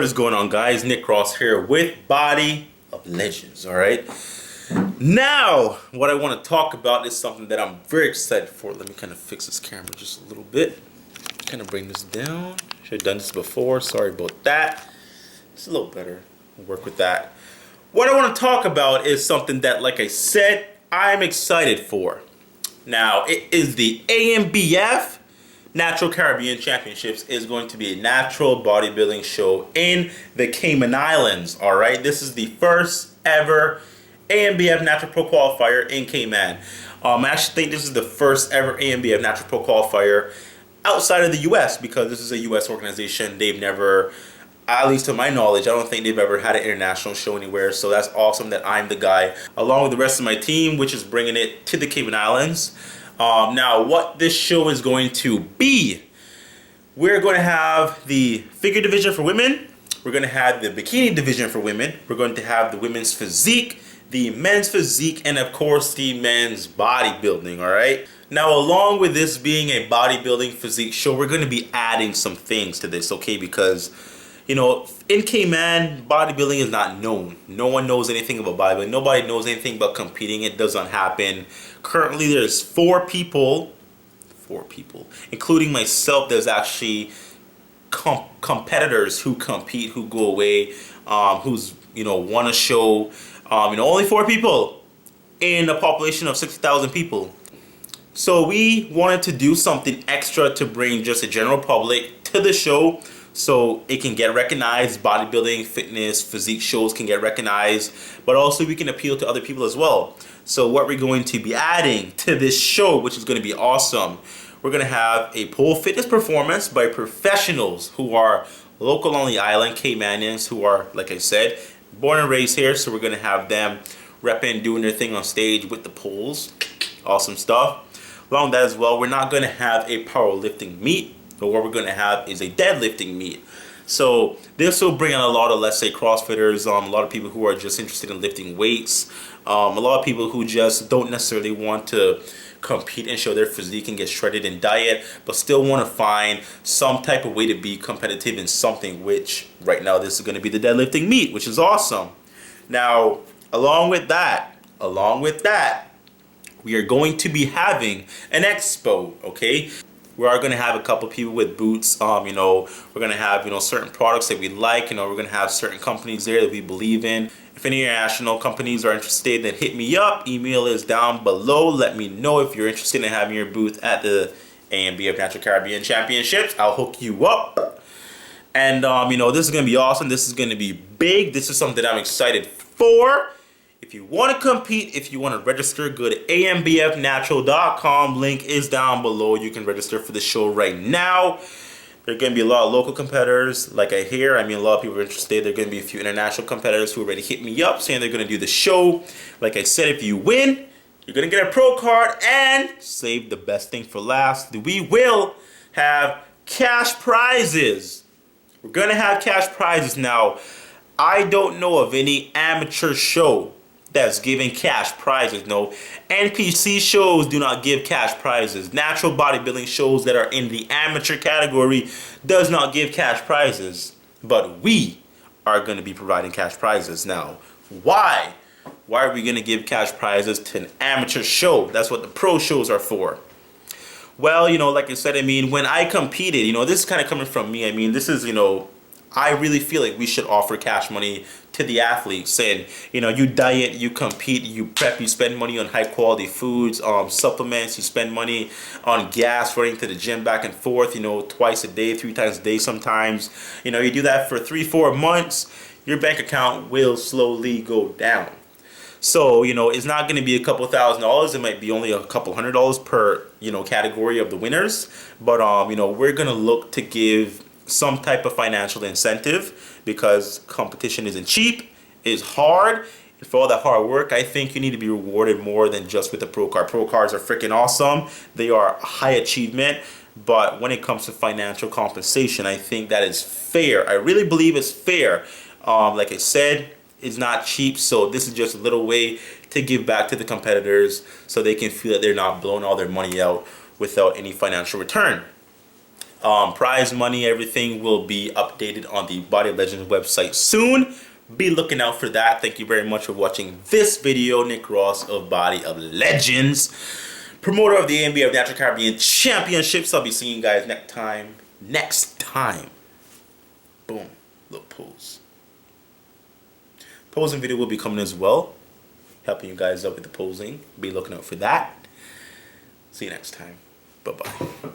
is going on, guys? Nick Ross here with Body of Legends. All right. Now, what I want to talk about is something that I'm very excited for. Let me kind of fix this camera just a little bit. Kind of bring this down. Should have done this before. Sorry about that. It's a little better. I'll work with that. What I want to talk about is something that, like I said, I'm excited for. Now, it is the ANBF Natural Caribbean Championships. Is going to be a natural bodybuilding show in the Cayman Islands. All right, this is the first ever ANBF Natural Pro Qualifier in Cayman. I actually think this is the first ever ANBF Natural Pro Qualifier outside of the U.S. because this is a U.S. organization. They've never, at least to my knowledge, I don't think they've ever had an international show anywhere. So that's awesome that I'm the guy, along with the rest of my team, which is bringing it to the Cayman Islands. Now, what this show is going to be, we're going to have the figure division for women. We're going to have the bikini division for women. We're going to have the women's physique, the men's physique, and of course the men's bodybuilding. All right. Now, along with this being a bodybuilding physique show, we're going to be adding some things to this, okay? Because, you know, in Cayman, bodybuilding is not known. No one knows anything about bodybuilding. Nobody knows anything about competing. It doesn't happen. Currently, there's four people, including myself. There's actually competitors who compete, who go away, who's, you know, won a show. Only 4 people in a population of 60,000 people. So we wanted to do something extra to bring just the general public to the show so it can get recognized. Bodybuilding, fitness, physique shows can get recognized, but also we can appeal to other people as well. So what we're going to be adding to this show, which is going to be awesome, we're going to have a pole fitness performance by professionals who are local on the island, Caymanians, who are, like I said, born and raised here. So we're going to have them repping, doing their thing on stage with the poles. Awesome stuff. Along that as well, we're not going to have a powerlifting meet, but what we're going to have is a deadlifting meet. So this will bring in a lot of, let's say, CrossFitters, a lot of people who are just interested in lifting weights, a lot of people who just don't necessarily want to compete and show their physique and get shredded in diet, but still want to find some type of way to be competitive in something, which right now this is going to be the deadlifting meet, which is awesome. Now, along with that, we are going to be having an expo, okay? We are going to have a couple people with booths. We're going to have, certain products that we like. We're going to have certain companies there that we believe in. If any international companies are interested, then hit me up. Email is down below. Let me know if you're interested in having your booth at the ANBF Natural Caribbean Championships. I'll hook you up. And, this is going to be awesome. This is going to be big. This is something I'm excited for. If you want to compete, if you want to register, go to anbfnatural.com. Link is down below. You can register for the show right now. There are going to be a lot of local competitors, like I hear. A lot of people are interested. There are going to be a few international competitors who already hit me up saying they're going to do the show. Like I said, if you win, you're going to get a pro card, and save the best thing for last. We will have cash prizes. We're going to have cash prizes. Now, I don't know of any amateur show that's giving cash prizes. No, NPC shows do not give cash prizes. Natural bodybuilding shows that are in the amateur category does not give cash prizes. But we are going to be providing cash prizes. Now, why? Why are we going to give cash prizes to an amateur show? That's what the pro shows are for. Well, like I said, when I competed, this is kind of coming from me. This is, I really feel like we should offer cash money to the athletes. And, you diet, you compete, you prep, you spend money on high quality foods, supplements, you spend money on gas, running to the gym back and forth, twice a day, 3 times a day sometimes. You do that for 3-4 months, your bank account will slowly go down. So, it's not going to be a couple $1,000s. It might be only a couple $100 per, category of the winners. But, we're going to look to give some type of financial incentive because competition isn't cheap, it's hard. And for all that hard work, I think you need to be rewarded more than just with the pro card. Pro cards are freaking awesome. They are high achievement. But when it comes to financial compensation, I think that is fair. I really believe it's fair. Like I said, it's not cheap. So this is just a little way to give back to the competitors so they can feel that they're not blowing all their money out without any financial return. Prize money, everything will be updated on the Body of Legends website soon. Be looking out for that. Thank you very much for watching this video. Nick Ross of Body of Legends, promoter of the ANBF Natural Caribbean Championships. I'll be seeing you guys next time. Boom. Little pose. Posing video will be coming as well. Helping you guys out with the posing. Be looking out for that. See you next time. Bye-bye.